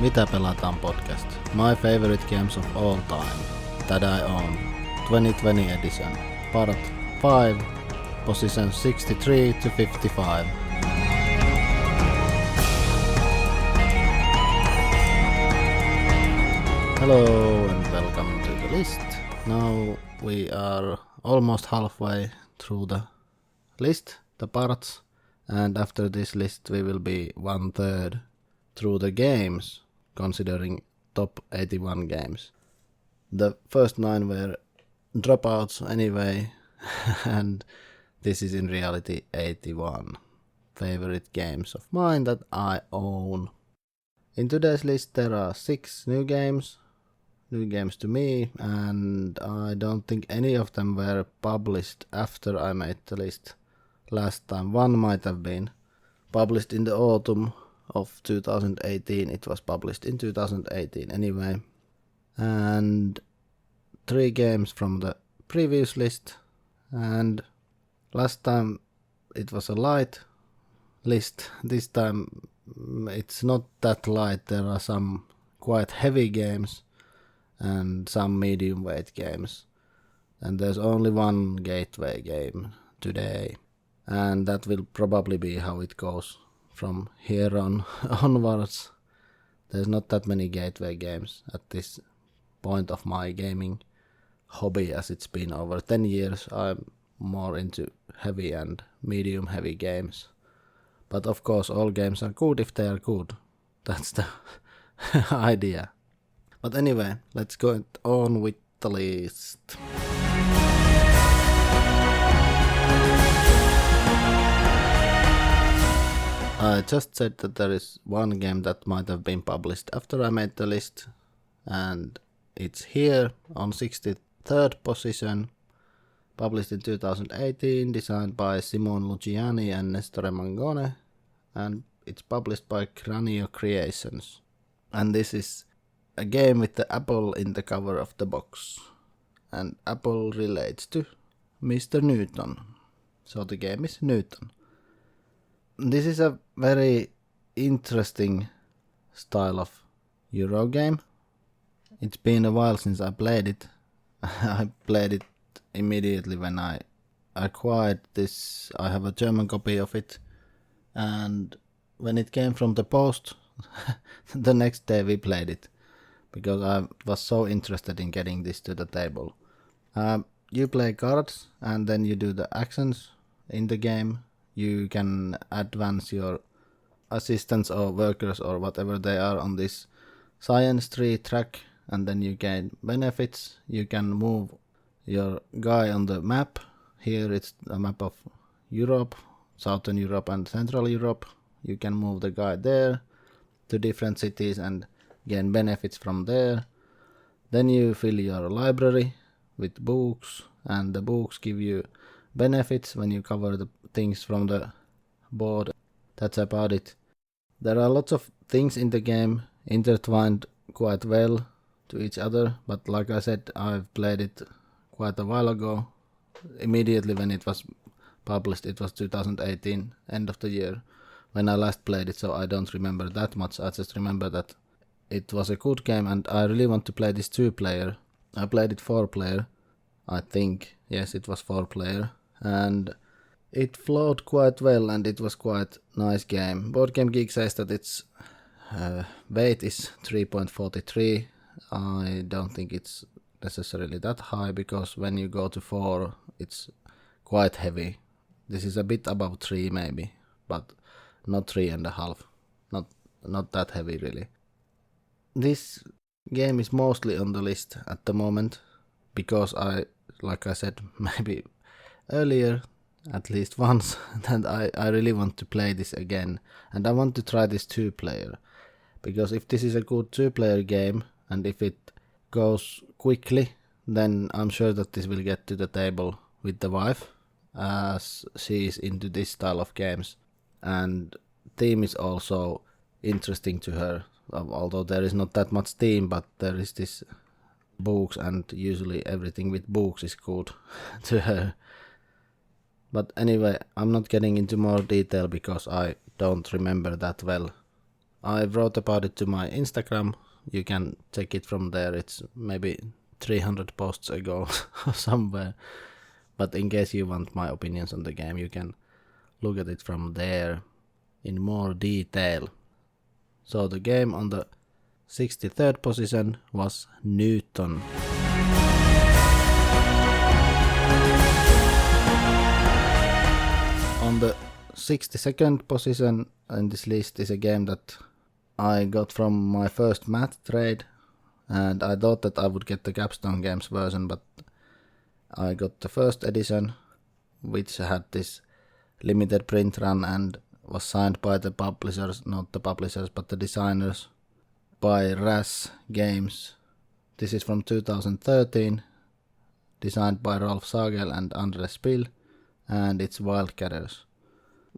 Mitä Pelataan podcast. My favorite games of all time that I own. 2020 edition. Part 5. Position 63 to 55. Hello and welcome to the list. Now we are almost halfway through the list, the parts, and after this list we will be 1/3 through the games, considering top 81 games. The first 9 were dropouts anyway, and this is in reality 81 favorite games of mine that I own. In today's list there are 6 new games to me, and I don't think any of them were published after I made the list last time. One might have been published in the autumn of 2018. It was published in 2018 anyway. And 3 games from the previous list, and last time it was a light list. This time it's not that light. There are some quite heavy games and some medium weight games, and there's only one gateway game today, and that will probably be how it goes from here onwards. There's not that many gateway games at this point of my gaming hobby, as it's been over 10 years. I'm more into heavy and medium heavy games, but of course all games are good if they are good. That's the idea. But anyway, let's go on with the list. I just said that there is one game that might have been published after I made the list, and it's here on 63rd position, published in 2018, designed by Simon Luciani and Nestore Mangone, and it's published by Cranio Creations. And this is a game with the apple in the cover of the box, and apple relates to Mr. Newton, so the game is Newton. This is a very interesting style of Euro game. It's been a while since I played it. I played it immediately when I acquired this. I have a German copy of it, and when it came from the post, the next day we played it, because I was so interested in getting this to the table. You play cards, and then you do the actions in the game. You can advance your assistants or workers or whatever they are on this science tree track, and then you gain benefits. You can move your guy on the map. Here it's a map of Europe, Southern Europe and Central Europe. You can move the guy there to different cities and gain benefits from there. Then you fill your library with books, and the books give you benefits when you cover the things from the board. That's about it. There are lots of things in the game intertwined quite well to each other, but like I said, I've played it quite a while ago. Immediately when it was published, it was 2018, end of the year, when I last played it, so I don't remember that much. I just remember that it was a good game, and I really want to play this 2-player. I played it 4-player, I think. Yes, it was 4-player, and it flowed quite well, and it was quite nice game. Board Game Geek says that its weight is 3.43. I don't think it's necessarily that high, because when you go to 4, it's quite heavy. This is a bit above 3 maybe, but not 3.5. Not that heavy really. This game is mostly on the list at the moment, because like I said maybe earlier, at least once, that I really want to play this again, and I want to try this 2-player, because if this is a good 2-player game, and if it goes quickly, then I'm sure that this will get to the table with the wife, as she is into this style of games, and theme is also interesting to her, although there is not that much theme, but there is this books, and usually everything with books is good to her. But anyway, I'm not getting into more detail because I don't remember that well I wrote about it to my Instagram. You can check it from there. It's maybe 300 posts ago or somewhere. But in case you want my opinions on the game, you can look at it from there in more detail. So the game on the 63rd position was Newton. On the 62nd position in this list is a game that I got from my first math trade, and I thought that I would get the Capstone Games version, but I got the first edition, which had this limited print run and was signed by the publishers, not the publishers, but the designers, by RAS Games. This is from 2013, designed by Rolf Sagel and Andres Spill, and it's Wildcatters.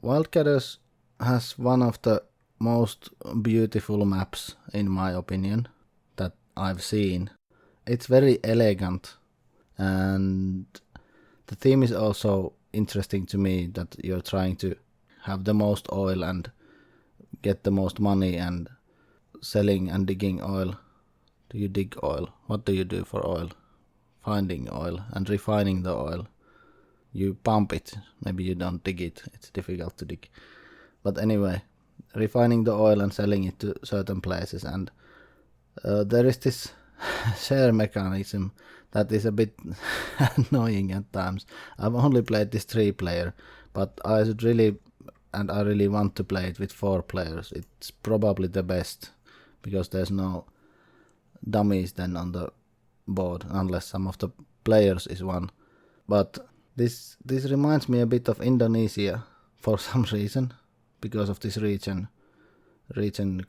Wildcatters has one of the most beautiful maps, in my opinion, that I've seen. It's very elegant, and the theme is also interesting to me, that you're trying to have the most oil and get the most money, and selling and digging oil. Do you dig oil? What do you do for oil? Finding oil and refining the oil. You pump it, maybe you don't dig it, it's difficult to dig. But anyway, refining the oil and selling it to certain places, and there is this share mechanism that is a bit annoying at times. I've only played this 3-player, but I really want to play it with 4 players. It's probably the best, because there's no dummies then on the board, unless some of the players is one. But this reminds me a bit of Indonesia for some reason, because of this region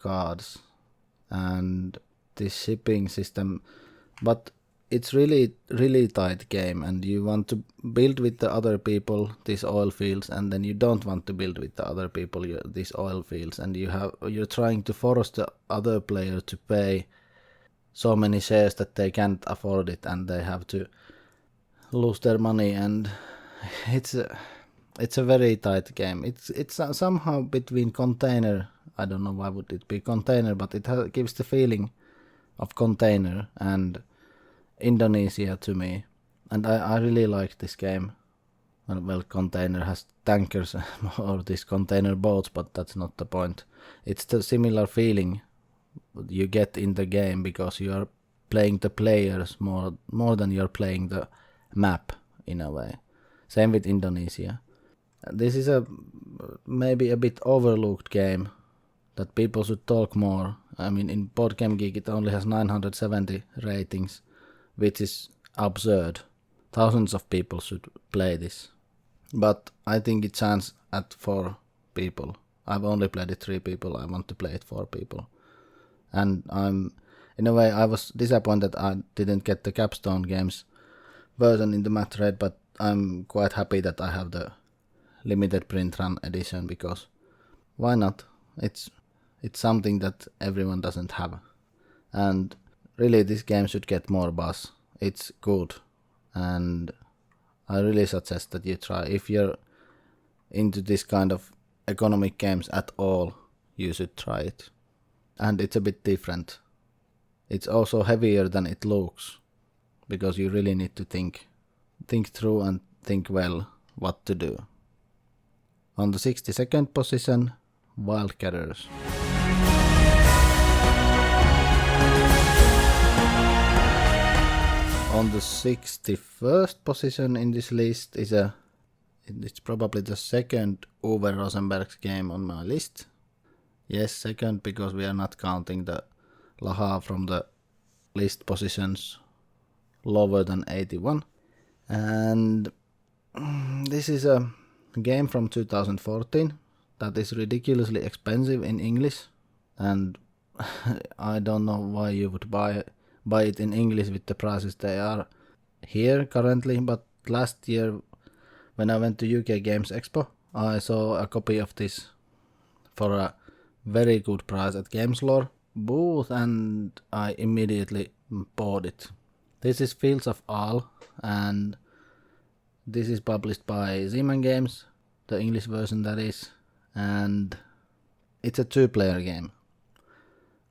cards and this shipping system. But it's really tight game, and you want to build with the other people these oil fields, and then you don't want to build with the other people these oil fields, and you're trying to force the other player to pay so many shares that they can't afford it, and they have to lose their money, and it's a very tight game. It's somehow between Container. I don't know why would it be Container, but it gives the feeling of Container and Indonesia to me, and I really like this game. Well, Container has tankers or these container boats, but that's not the point. It's the similar feeling you get in the game, because you are playing the players more than you're playing the map in a way. Same with Indonesia. This is maybe a bit overlooked game that people should talk more. I mean, in Board Game Geek it only has 970 ratings, which is absurd. Thousands of people should play this. But I think it stands at 4 people. I've only played it 3 people. I want to play it 4 people. And in a way, I was disappointed I didn't get the Capstone Games version in the math trade, but I'm quite happy that I have the limited print run edition, because why not? It's something that everyone doesn't have. And really, this game should get more buzz. It's good, and I really suggest that you try. If you're into this kind of economic games at all, you should try it. And it's a bit different. It's also heavier than it looks, because you really need to think through and think well what to do. On the 62nd position, Wildcatters. On the 61st position in this list is it's probably the second Uwe Rosenberg's game on my list. Yes, second, because we are not counting the Laha from the list positions lower than 81. And this is a game from 2014 that is ridiculously expensive in English, and I don't know why you would buy it in English with the prices they are here currently. But last year when I went to UK Games Expo, I saw a copy of this for a very good price at Gameslore booth, and I immediately bought it. This is Fields of All, and this is published by Zeman Games, the English version that is, and it's a 2-player game.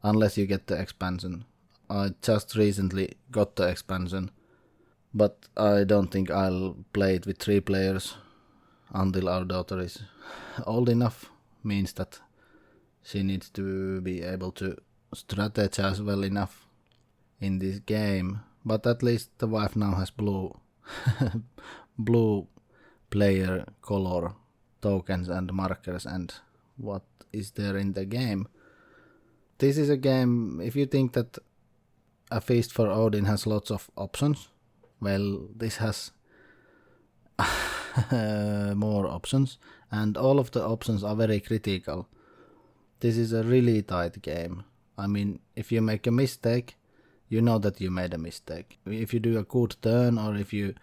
unless you get the expansion. I just recently got the expansion, but I don't think I'll play it with 3 players until our daughter is old enough. Means that she needs to be able to strategize well enough in this game. But at least the wife now has blue blue player color tokens and markers and what is there in the game. This is a game, if you think that A Feast for Odin has lots of options, well, this has more options, and all of the options are very critical. This is a really tight game. I mean, if you make a mistake, you know that you made a mistake. If you do a good turn, or if you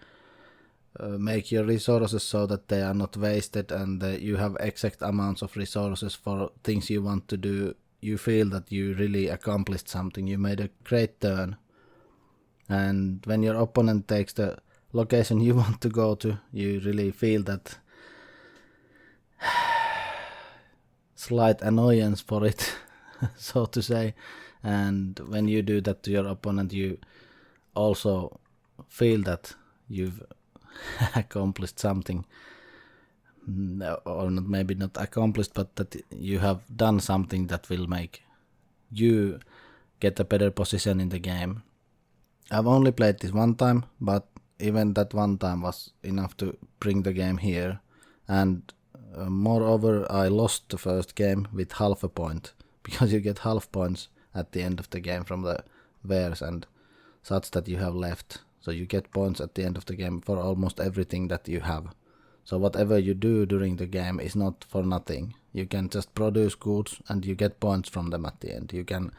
make your resources so that they are not wasted and you have exact amounts of resources for things you want to do, you feel that you really accomplished something. You made a great turn. And when your opponent takes the location you want to go to, you really feel that slight annoyance for it, so to say. And when you do that to your opponent, you also feel that you've accomplished something, or not, maybe not accomplished, but that you have done something that will make you get a better position in the game. I've only played this one time, but even that one time was enough to bring the game here. And moreover, I lost the first game with half a point, because you get half points at the end of the game from the wares and such that you have left. So you get points at the end of the game for almost everything that you have. So whatever you do during the game is not for nothing. You can just produce goods and you get points from them at the end. You can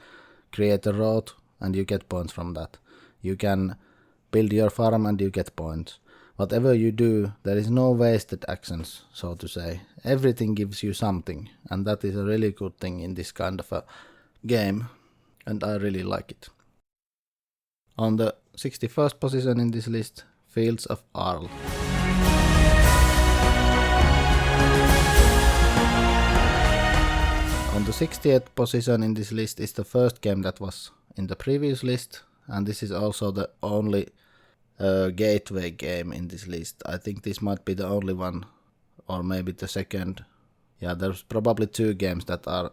create a road and you get points from that. You can build your farm and you get points. Whatever you do, there is no wasted actions, so to say. Everything gives you something, and that is a really good thing in this kind of a game, and I really like it. On the 61st position in this list, Fields of Arle. On the 60th position in this list is the first game that was in the previous list, and this is also the only gateway game in this list. I think this might be the only one, or maybe the second. Yeah, there's probably 2 games that are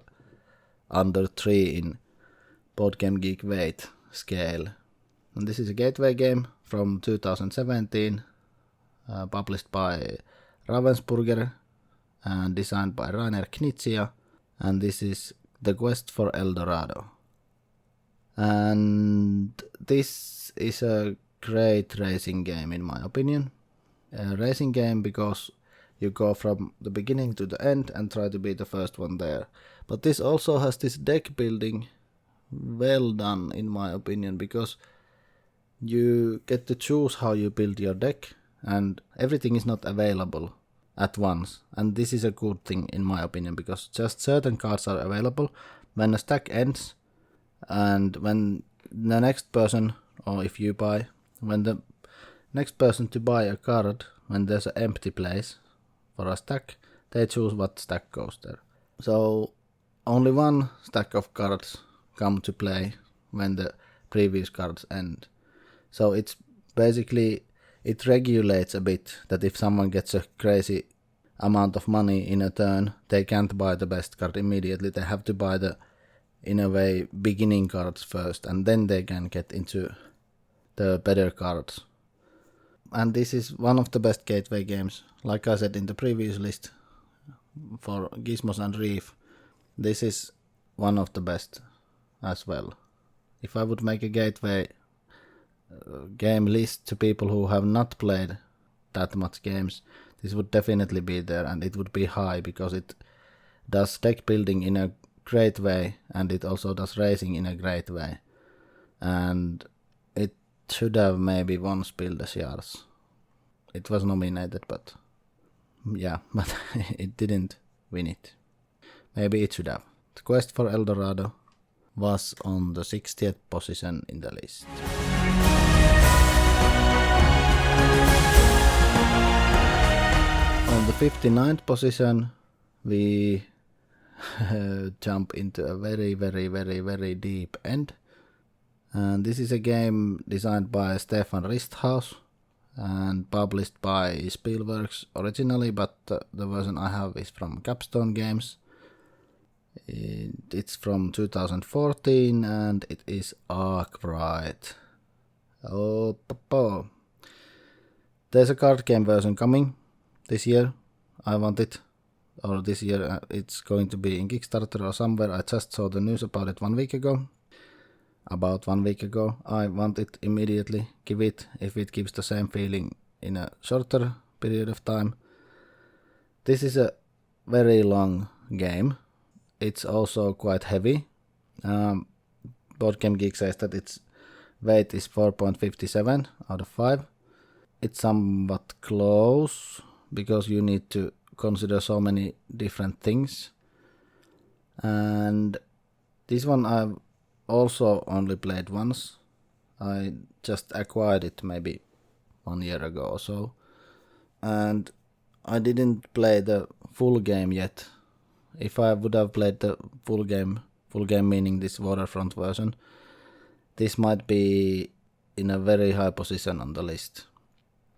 under 3 in Board Game Geek weight scale. And this is a gateway game from 2017, published by Ravensburger and designed by Rainer Knizia, and this is The Quest for El Dorado. And this is a great racing game in my opinion. A racing game because you go from the beginning to the end and try to be the first one there. But this also has this deck building well done in my opinion, because you get to choose how you build your deck and everything is not available at once. And this is a good thing in my opinion, because just certain cards are available when a stack ends, and when the next person, or if you buy, when the next person to buy a card, when there's an empty place for a stack, they choose what stack goes there. So only one stack of cards come to play when the previous cards end. So it's basically, it regulates a bit that if someone gets a crazy amount of money in a turn, they can't buy the best card immediately. They have to buy the, in a way, beginning cards first, and then they can get into the better cards. And this is one of the best gateway games. Like I said in the previous list for Gizmos and Reef, this is one of the best as well. If I would make a gateway game list to people who have not played that much games, this would definitely be there, and it would be high because it does deck building in a great way and it also does racing in a great way. And it should have maybe won Spiel des Jahres. It was nominated, but yeah, but it didn't win it. Maybe it should have. The Quest for El Dorado was on the 60th position in the list. On the 59th position we jump into a very, very, very, very deep end. And this is a game designed by Stefan Risthaus and published by Spielworks originally, but the version I have is from Capstone Games. It's from 2014 and it is Arkwright. Oh, papa. There's a card game version coming this year. I want it. Or this year it's going to be in Kickstarter or somewhere. I just saw the news about it 1 week ago. About 1 week ago. I want it immediately. Give it if it gives the same feeling in a shorter period of time. This is a very long game. It's also quite heavy. Board Game Geek says that its weight is 4.57 out of 5. It's somewhat close because you need to consider so many different things. And this one I've also only played once. I just acquired it maybe 1 year ago or so. And I didn't play the full game yet. If I would have played the full game meaning this waterfront version, this might be in a very high position on the list.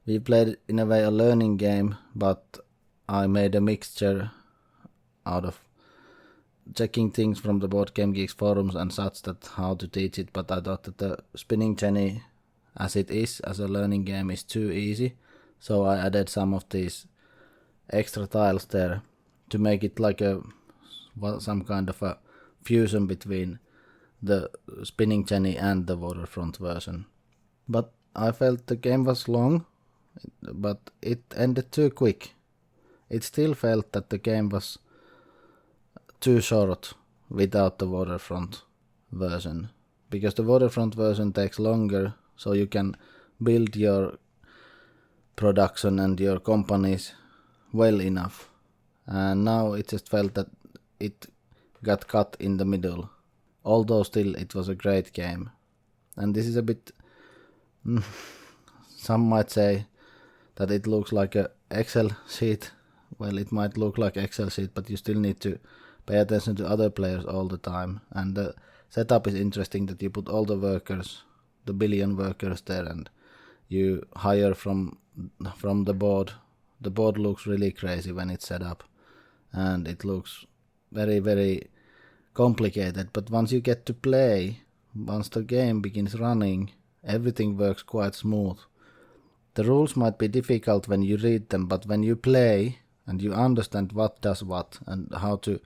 We played in a way a learning game, but I made a mixture out of checking things from the Board Game Geeks forums and such, that how to teach it, but I thought that the Spinning Jenny as it is as a learning game is too easy, so I added some of these extra tiles there to make it like some kind of a fusion between the Spinning Jenny and the waterfront version. But I felt the game was long, but it ended too quick. It still felt that the game was too short without the waterfront version, because the waterfront version takes longer, so you can build your production and your companies well enough. And now it just felt that it got cut in the middle, although still it was a great game. And this is a bit some might say that it looks like a Excel sheet. Well, it might look like Excel sheet, but you still need to pay attention to other players all the time. And the setup is interesting, that you put all the workers, the billion workers there, and you hire from the board. The board looks really crazy when it's set up, and it looks very, very complicated. But once you get to play, once the game begins running, everything works quite smooth. The rules might be difficult when you read them, but when you play and you understand what does what and how to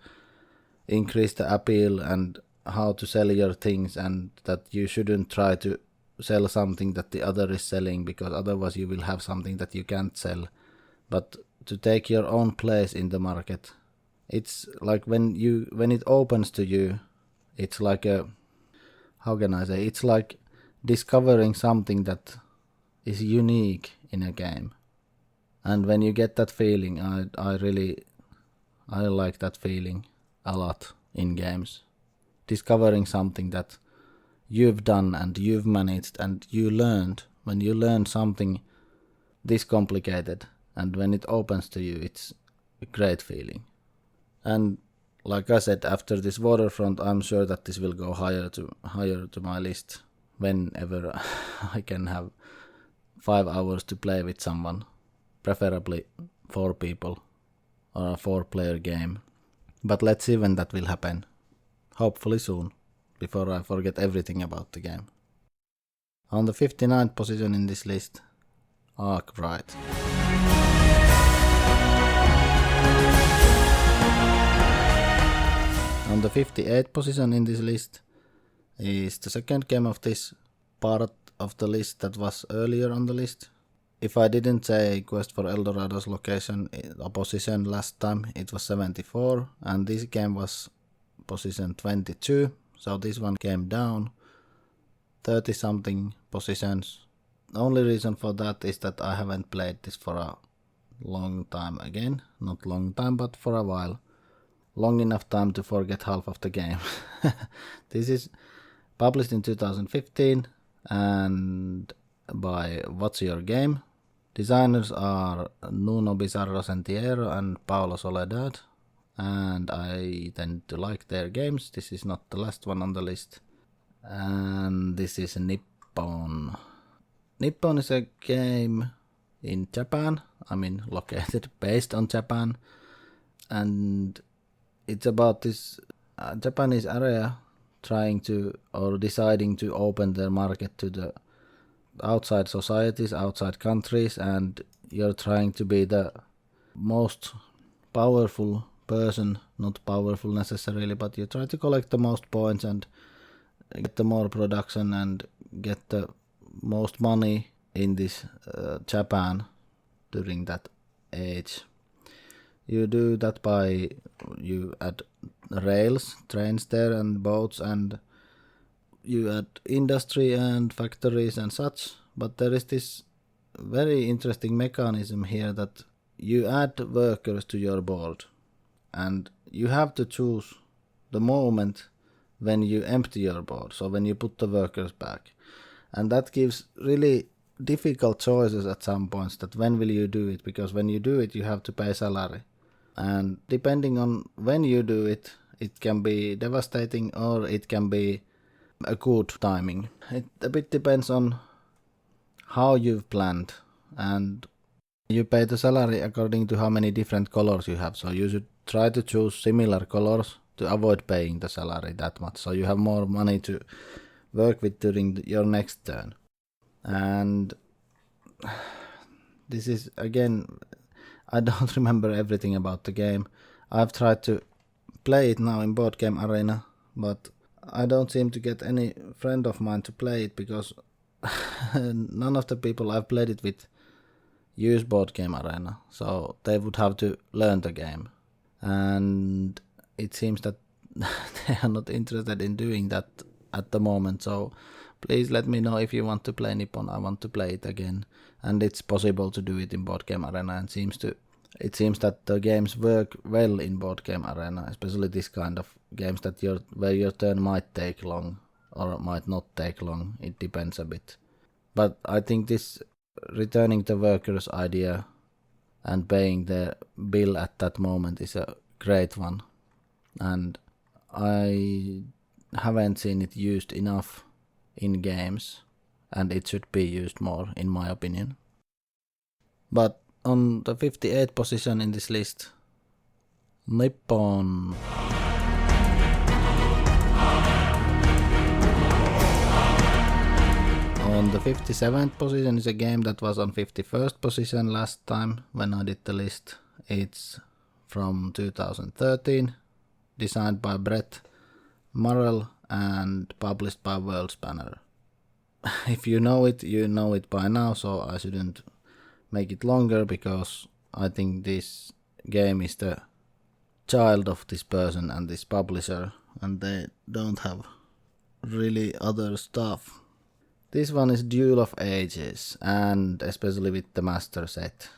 increase the appeal and how to sell your things, and that you shouldn't try to sell something that the other is selling, because otherwise you will have something that you can't sell, but to take your own place in the market. It's like when it opens to you, it's like it's like discovering something that is unique in a game. And when you get that feeling, I like that feeling a lot in games. Discovering something that you've done and you've managed and you learned. When you learn something this complicated and when it opens to you, it's a great feeling. And like I said, after this waterfront, I'm sure that this will go higher to my list whenever I can have 5 hours to play with someone, preferably 4 people or a 4-player game. But let's see when that will happen. Hopefully soon, before I forget everything about the game. On the 59th position in this list, Arkwright. On the 58th position in this list is the second game of this part of the list that was earlier on the list. If I didn't say Quest for Eldorado's position last time, it was 74, and this game was position 22, so this one came down 30 something positions. The only reason for that is that I haven't played this for a long time again. Not long time, but for a while. Long enough time to forget half of the game. This is published in 2015 and by What's Your Game. Designers are Nuno Bizarro Sentiero and Paulo Soledad. and I tend to like their games. This is not the last one on the list. And this is Nippon. Nippon is a game in Japan, located based on Japan, and it's about this Japanese area trying to or deciding to open their market to the outside societies, outside countries, and you're trying to be the most powerful person, not powerful necessarily, but you try to collect the most points and get the more production and get the most money in this Japan during that age. You do that by you add rails, trains there and boats, and you add industry and factories and such, but there is this very interesting mechanism here that you add workers to your board and you have to choose the moment when you empty your board, so when you put the workers back, and that gives really difficult choices at some points, that when will you do it, because when you do it you have to pay salary, and depending on when you do it, it can be devastating or it can be a good timing. It a bit depends on how you've planned, and you pay the salary according to how many different colors you have, so you should try to choose similar colors to avoid paying the salary that much, so you have more money to work with during your next turn. And this is, again, I don't remember everything about the game. I've tried to play it now in Board Game Arena, but I don't seem to get any friend of mine to play it because none of the people I've played it with use Board Game Arena, so they would have to learn the game, and it seems that they are not interested in doing that at the moment. So please let me know if you want to play Nippon. I want to play it again, and it's possible to do it in Board Game Arena, and it seems that the games work well in Board Game Arena, especially this kind of games that where your turn might take long or might not take long. It depends a bit. But I think this returning the workers idea and paying the bill at that moment is a great one, and I haven't seen it used enough in games, and it should be used more in my opinion. But on the 58th position in this list, Nippon. On the 57th position is a game that was on 51st position last time when I did the list. It's from 2013, designed by Brett Murrell and published by Worldspanner. If you know it by now, so I shouldn't make it longer because I think this game is the child of this person and this publisher, and they don't have really other stuff. This one is Duel of Ages, and especially with the master set,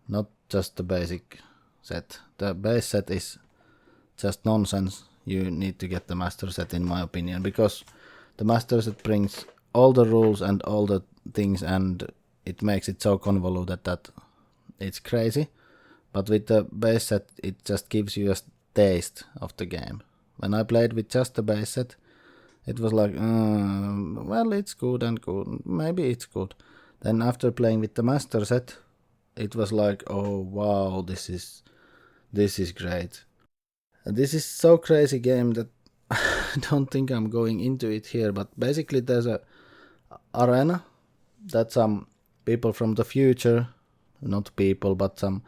not just the basic set. The base set is just nonsense. You need to get the master set in my opinion, because the master set brings all the rules and all the things, and it makes it so convoluted that it's crazy. But with the base set, it just gives you a taste of the game. When I played with just the base set, it was like, well, it's good and good. Maybe it's good. Then after playing with the master set, it was like, oh wow, this is great. This is so crazy game that I don't think I'm going into it here. But basically, there's a arena that some people from the future, not people, but some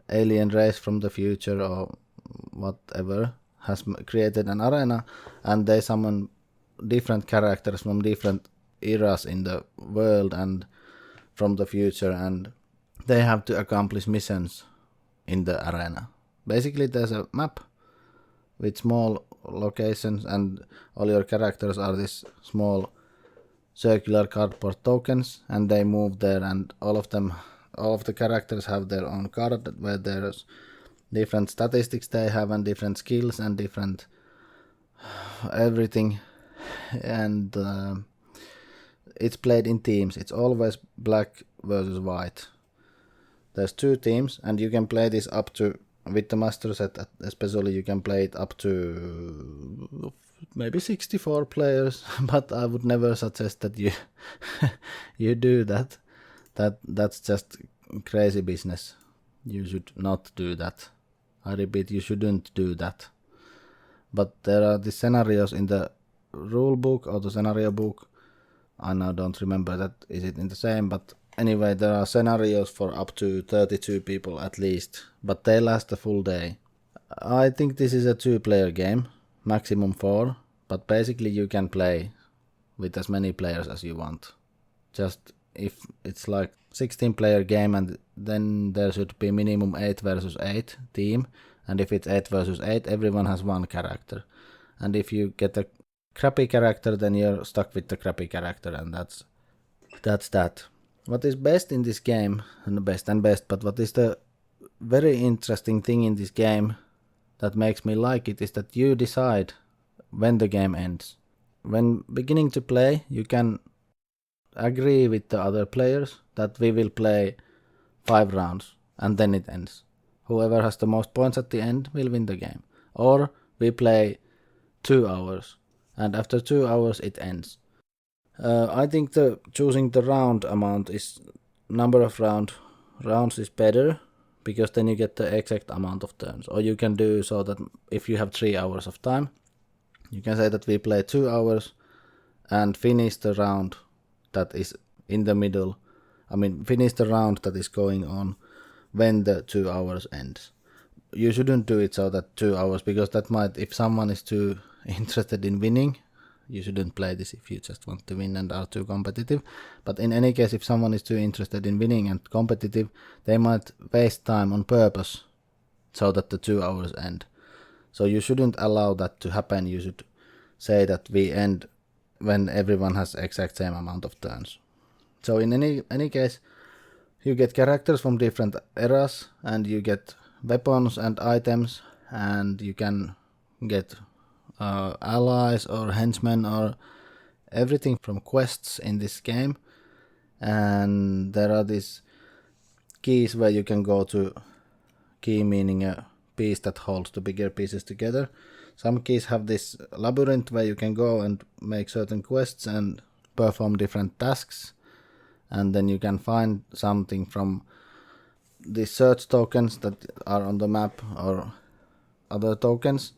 alien race from the future or whatever, has created an arena, and they summon different characters from different eras in the world and from the future, and they have to accomplish missions in the arena. Basically, there's a map with small locations, and all your characters are these small circular cardboard tokens, and they move there, and all of the characters have their own card where there's different statistics they have and different skills and different everything, and it's played in teams. It's always black versus white. There's 2 teams, and you can play this up to with the master set, especially, you can play it up to maybe 64 players, but I would never suggest that you you do that. That's just crazy business. You should not do that. I repeat, you shouldn't do that. But there are the scenarios in the rule book or the scenario book. I now don't remember that, is it in the same, but anyway, there are scenarios for up to 32 people at least, but they last a full day. I think this is a 2-player game, maximum 4, but basically you can play with as many players as you want. Just if it's like 16-player game, and then there should be minimum 8 versus 8 team, and if it's 8 versus 8, everyone has one character. And if you get a crappy character, then you're stuck with the crappy character, and that's that. What is best in this game, and best, but what is the very interesting thing in this game that makes me like it is that you decide when the game ends. When beginning to play, you can agree with the other players that we will play 5 rounds and then it ends. Whoever has the most points at the end will win the game. Or we play 2 hours and after 2 hours it ends. I think the choosing the round amount is number of rounds is better, because then you get the exact amount of turns. Or you can do so that if you have 3 hours of time, you can say that we play 2 hours and finish the round that is in the middle. Finish the round that is going on when the 2 hours ends. You shouldn't do it so that 2 hours, because that might, if someone is too interested in winning, you shouldn't play this if you just want to win and are too competitive. But in any case, if someone is too interested in winning and competitive, they might waste time on purpose so that the 2 hours end. So you shouldn't allow that to happen. You should say that we end when everyone has exact same amount of turns. So in any case, you get characters from different eras, and you get weapons and items, and you can get allies or henchmen or everything from quests in this game. And there are these keys where you can go to, key meaning a piece that holds the bigger pieces together. Some keys have this labyrinth where you can go and make certain quests and perform different tasks, and then you can find something from the search tokens that are on the map or other tokens.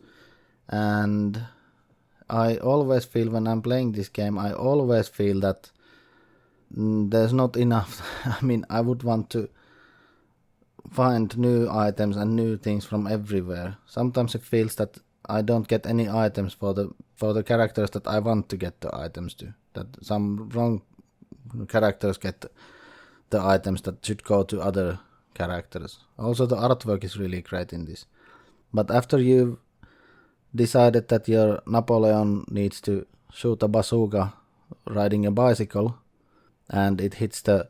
And I always feel, when I'm playing this game, I always feel that there's not enough. I would want to find new items and new things from everywhere. Sometimes it feels that I don't get any items for the characters that I want to get the items to. That some wrong characters get the items that should go to other characters. Also, the artwork is really great in this. But after you've decided that your Napoleon needs to shoot a bazooka riding a bicycle, and it hits the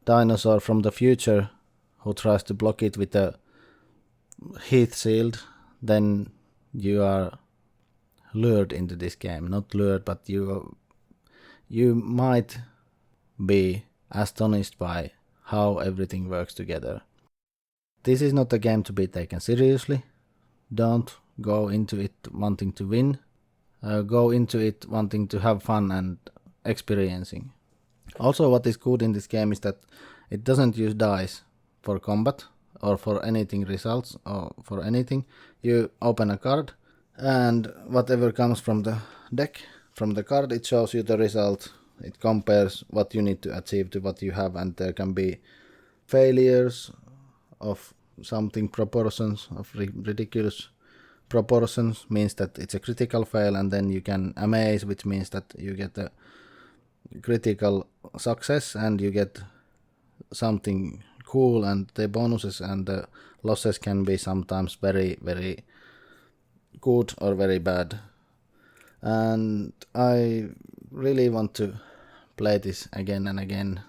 dinosaur from the future who tries to block it with a heat shield, then you are lured into this game. Not lured, but you might be astonished by how everything works together. This is not a game to be taken seriously. Don't go into it wanting to win. Go into it wanting to have fun and experiencing. Also, what is good in this game is that it doesn't use dice for combat or for anything results or for anything. You open a card, and whatever comes from the deck, from the card, it shows you the result. It compares what you need to achieve to what you have, and there can be failures of something, proportions of ridiculous proportions, means that it's a critical fail, and then you can amaze, which means that you get a critical success and you get something cool, and the bonuses and the losses can be sometimes very, very good or very bad. And I really want to play this again and again.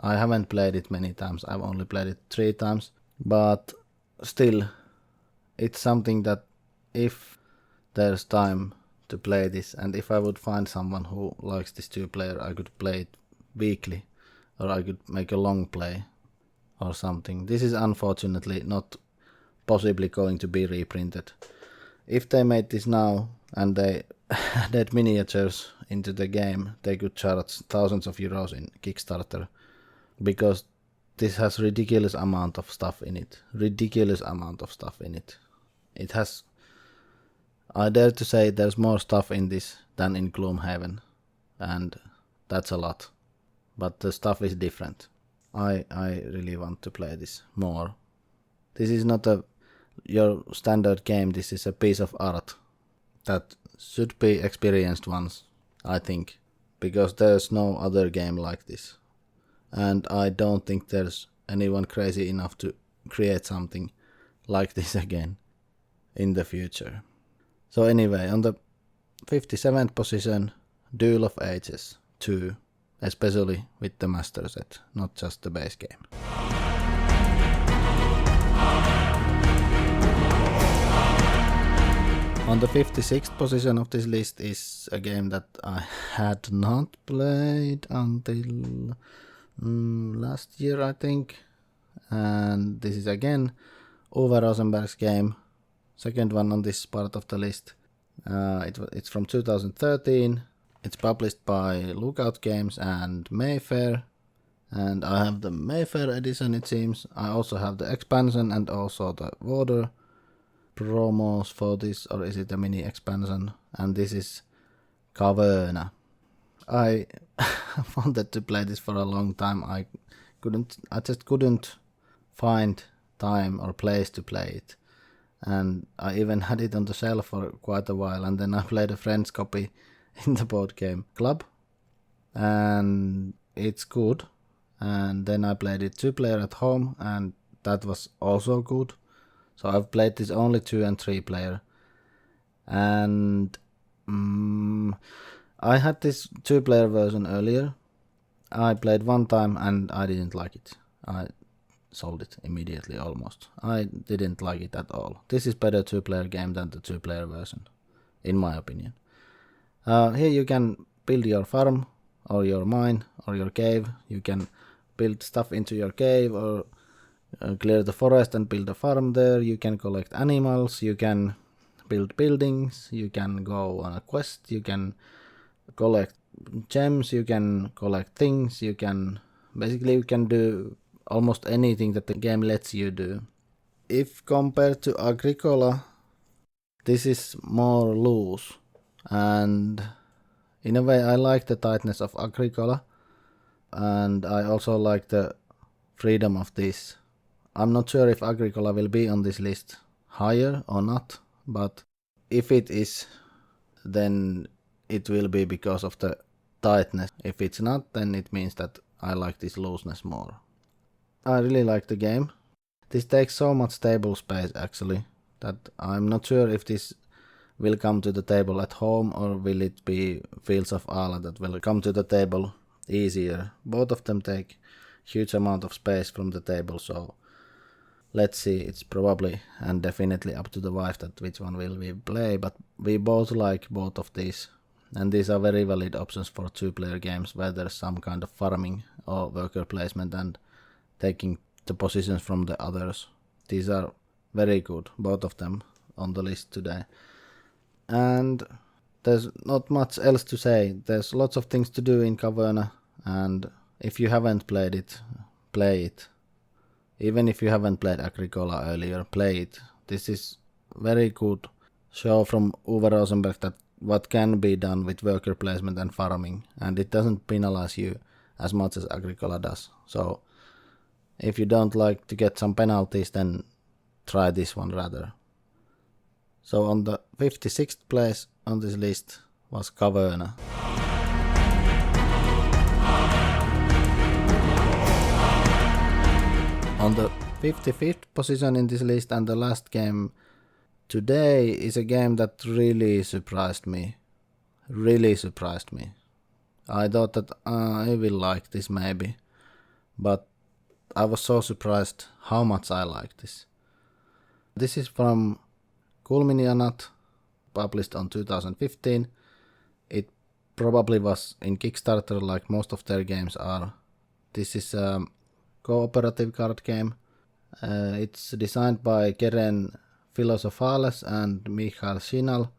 I haven't played it many times. I've only played it 3 times, but still, it's something that if there's time to play this, and if I would find someone who likes this 2-player, I could play it weekly, or I could make a long play or something. This is unfortunately not possibly going to be reprinted. If they made this now and they added miniatures into the game, they could charge thousands of euros in Kickstarter, because this has ridiculous amount of stuff in it. It has, I dare to say, there's more stuff in this than in Gloomhaven, and that's a lot. But the stuff is different. I really want to play this more. This is not your standard game. This is a piece of art that should be experienced once, I think, because there's no other game like this. And I don't think there's anyone crazy enough to create something like this again in the future. So anyway, on the 57th position, Duel of Ages 2, especially with the master set, not just the base game. On the 56th position of this list is a game that I had not played until last year, I think. And this is again Uwe Rosenberg's game, second one on this part of the list. It's from 2013. It's published by Lookout Games and Mayfair. And I have the Mayfair edition, it seems. I also have the expansion and also the water promos for this, or is it a mini expansion? And this is Caverna. I wanted to play this for a long time. I just couldn't find time or place to play it. And I even had it on the shelf for quite a while, and then I played a friend's copy in the board game club, and it's good. And then I played it 2-player at home, and that was also good. So I've played this only 2 and 3 player. And I had this 2-player version earlier. I played one time and I didn't like it. I sold it immediately almost. I didn't like it at all. This is better 2-player game than the 2-player version, in my opinion. Here you can build your farm or your mine or your cave. You can build stuff into your cave or clear the forest and build a farm there. You can collect animals, you can build buildings, you can go on a quest, you can collect gems, you can collect things, you can do almost anything that the game lets you do. If compared to Agricola, this is more loose, and in a way I like the tightness of Agricola, and I also like the freedom of this. I'm not sure if Agricola will be on this list higher or not, but if it is, then it will be because of the tightness. If it's not, then it means that I like this looseness more. I really like the game. This takes so much table space actually, that I'm not sure if this will come to the table at home or will it be Fields of Ala that will come to the table easier. Both of them take huge amount of space from the table, so let's see. It's probably and definitely up to the wife that which one will we play, but we both like both of these, and these are very valid options for 2-player games where there's some kind of farming or worker placement and taking the positions from the others. These are very good, both of them on the list today. And there's not much else to say. There's lots of things to do in Caverna, and if you haven't played it, play it. Even if you haven't played Agricola earlier, play it. This is very good show from Uwe Rosenberg that what can be done with worker placement and farming, and it doesn't penalize you as much as Agricola does. So if you don't like to get some penalties, then try this one rather. So on the 56th place on this list was Caverna. On the 55th position in this list and the last game today is a game that really surprised me. I thought that I will like this maybe, but I was so surprised how much I like this. This is from Kulminianat, published on 2015. It probably was in Kickstarter like most of their games are. This is a cooperative card game It's designed by Keren Filosofales and Michael Schinal.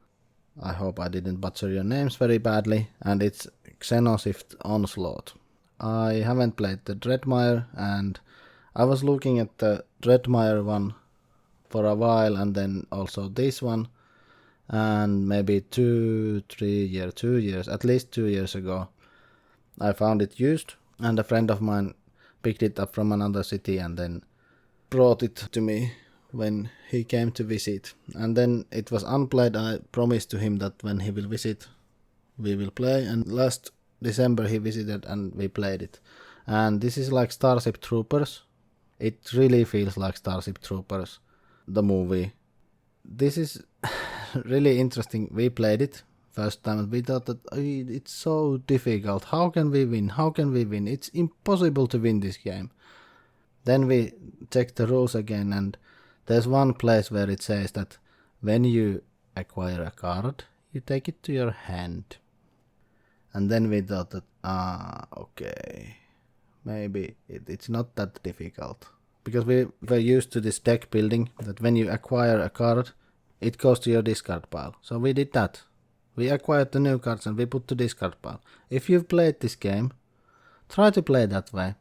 I hope I didn't butcher your names very badly. And it's Xenoshift Onslaught. I haven't played the Dreadmire, and I was looking at the Dreadmire one for a while, and then also this one. And maybe 2 years, at least 2 years ago, I found it used, and a friend of mine picked it up from another city and then brought it to me when he came to visit. And then it was unplayed. I promised to him that when he will visit, we will play. And last December he visited and we played it. And this is like Starship Troopers. It really feels like Starship Troopers, the movie. This is really interesting. We played it first time and we thought that it's so difficult. How can we win? It's impossible to win this game. Then we checked the rules again, and there's one place where it says that when you acquire a card, you take it to your hand. And then we thought that, okay, maybe it's not that difficult. Because we were used to this deck building, that when you acquire a card, it goes to your discard pile. So we did that. We acquired the new cards and we put to discard pile. If you've played this game, try to play that way.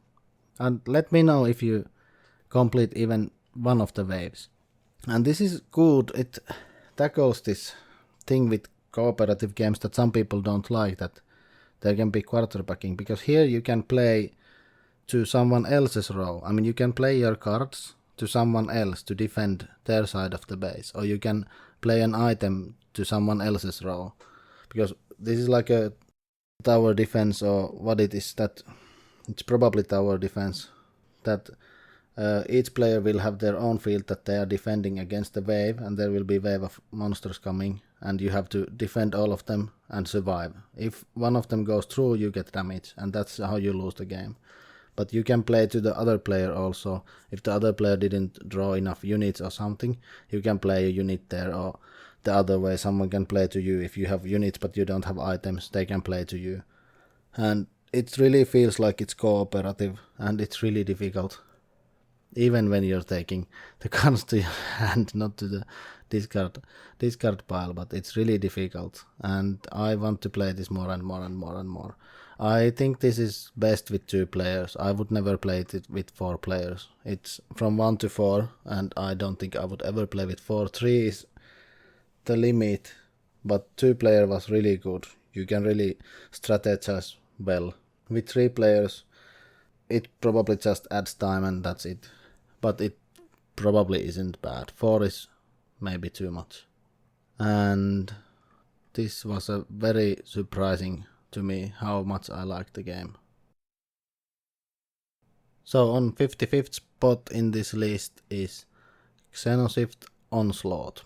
And let me know if you complete even one of the waves. And this is good. It tackles this thing with cooperative games that some people don't like, that there can be quarterbacking. Because here you can play to someone else's row. I mean, you can play your cards to someone else to defend their side of the base. Or you can play an item to someone else's row. Because this is like a tower defense, or what it is, that it's probably tower defense, that each player will have their own field that they are defending against the wave, and there will be wave of monsters coming, and you have to defend all of them and survive. If one of them goes through, you get damage, and that's how you lose the game. But you can play to the other player also. If the other player didn't draw enough units or something, you can play a unit there, or the other way, someone can play to you. If you have units but you don't have items, they can play to you. And it really feels like it's cooperative, and it's really difficult. Even when you're taking the cards to your hand, not to the discard pile, but it's really difficult. And I want to play this more and more and more and more. I think this is best with 2 players. I would never play it with 4 players. It's from 1 to 4, and I don't think I would ever play with 4. 3 is the limit, but 2 player was really good. You can really strategize well. With 3 players, it probably just adds time and that's it. But it probably isn't bad. 4 is maybe too much. And this was a very surprising to me how much I liked the game. So on 55th spot in this list is Xenoshift Onslaught.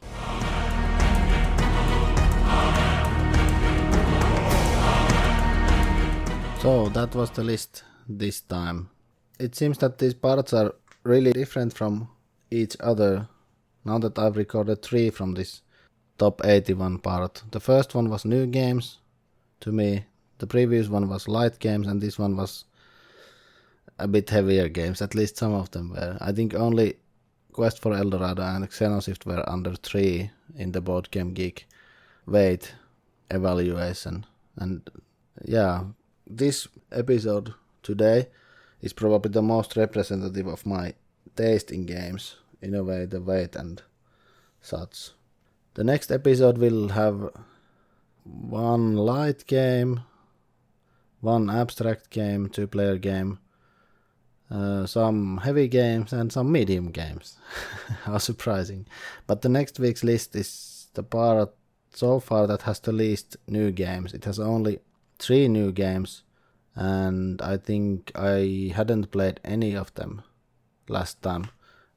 So that was the list this time. It seems that these parts are really different from each other now that I've recorded 3 from this top 81 part. The first one was new games to me, the previous one was light games, and this one was a bit heavier games, at least some of them were. I think only Quest for Eldorado and Xenoshift were under 3 in the Board Game Geek weight evaluation. And yeah, this episode today is probably the most representative of my taste in games, in a way, the weight and such. The next episode will have 1 light game, 1 abstract game, 2-player game, some heavy games and some medium games. How surprising. But the next week's list is the part so far that has the least new games. It has only 3 new games, and I think I hadn't played any of them last time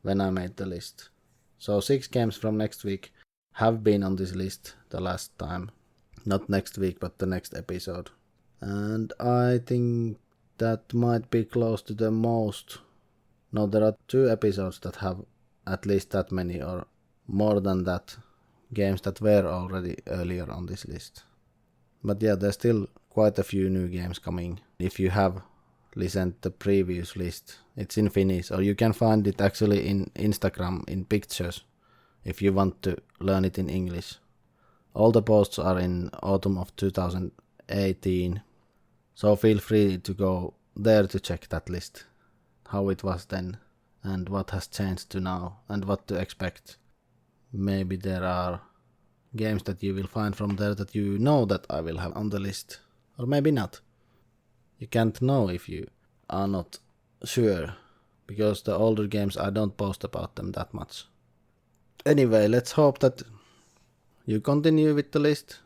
when I made the list. So 6 games from next week have been on this list the last time. Not next week, but the next episode. And I think that might be close to the most. No, there are 2 episodes that have at least that many or more than that games that were already earlier on this list. But yeah, there's still quite a few new games coming. If you have listen to the previous list. It's in Finnish, or you can find it actually in Instagram in pictures if you want to learn it in English. All the posts are in autumn of 2018, so feel free to go there to check that list, how it was then and what has changed to now and what to expect. Maybe there are games that you will find from there that you know that I will have on the list, or maybe not. You can't know if you are not sure, because the older games I don't post about them that much. Anyway, let's hope that you continue with the list,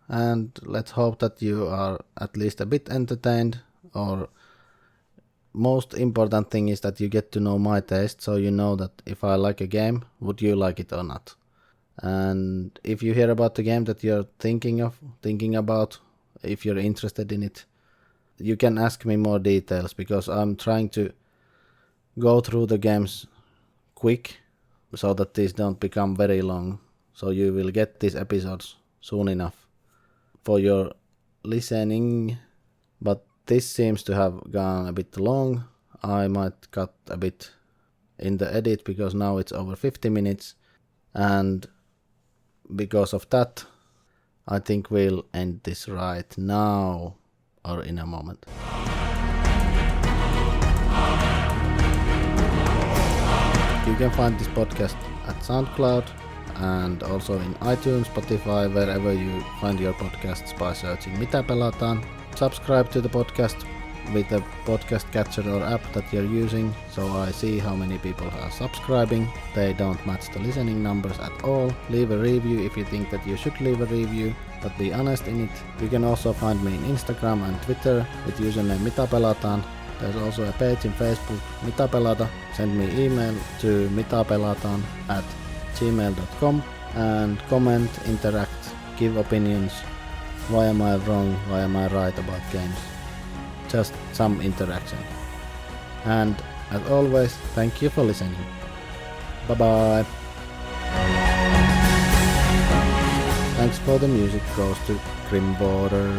and let's hope that you are at least a bit entertained, or most important thing is that you get to know my taste, so you know that if I like a game, would you like it or not. And if you hear about the game that you're thinking about, if you're interested in it, you can ask me more details, because I'm trying to go through the games quick so that these don't become very long, so you will get these episodes soon enough for your listening. But this seems to have gone a bit long. I might cut a bit in the edit, because now it's over 50 minutes, and because of that I think we'll end this right now, or in a moment. You can find this podcast at SoundCloud and also in iTunes, Spotify, wherever you find your podcasts by searching Mitä Pelataan. Subscribe to the podcast with the podcast catcher or app that you're using, so I see how many people are subscribing. They don't match the listening numbers at all. Leave a review if you think that you should leave a review, but be honest in it. You can also find me in Instagram and Twitter with username Mitä Pelataan. There's also a page in Facebook, Mitä Pelata. Send me email to mitapelataan@gmail.com and comment, interact, give opinions. Why am I wrong? Why am I right about games? Just some interaction. And as always, thank you for listening. Bye bye. Thanks for the music goes to Grimwater.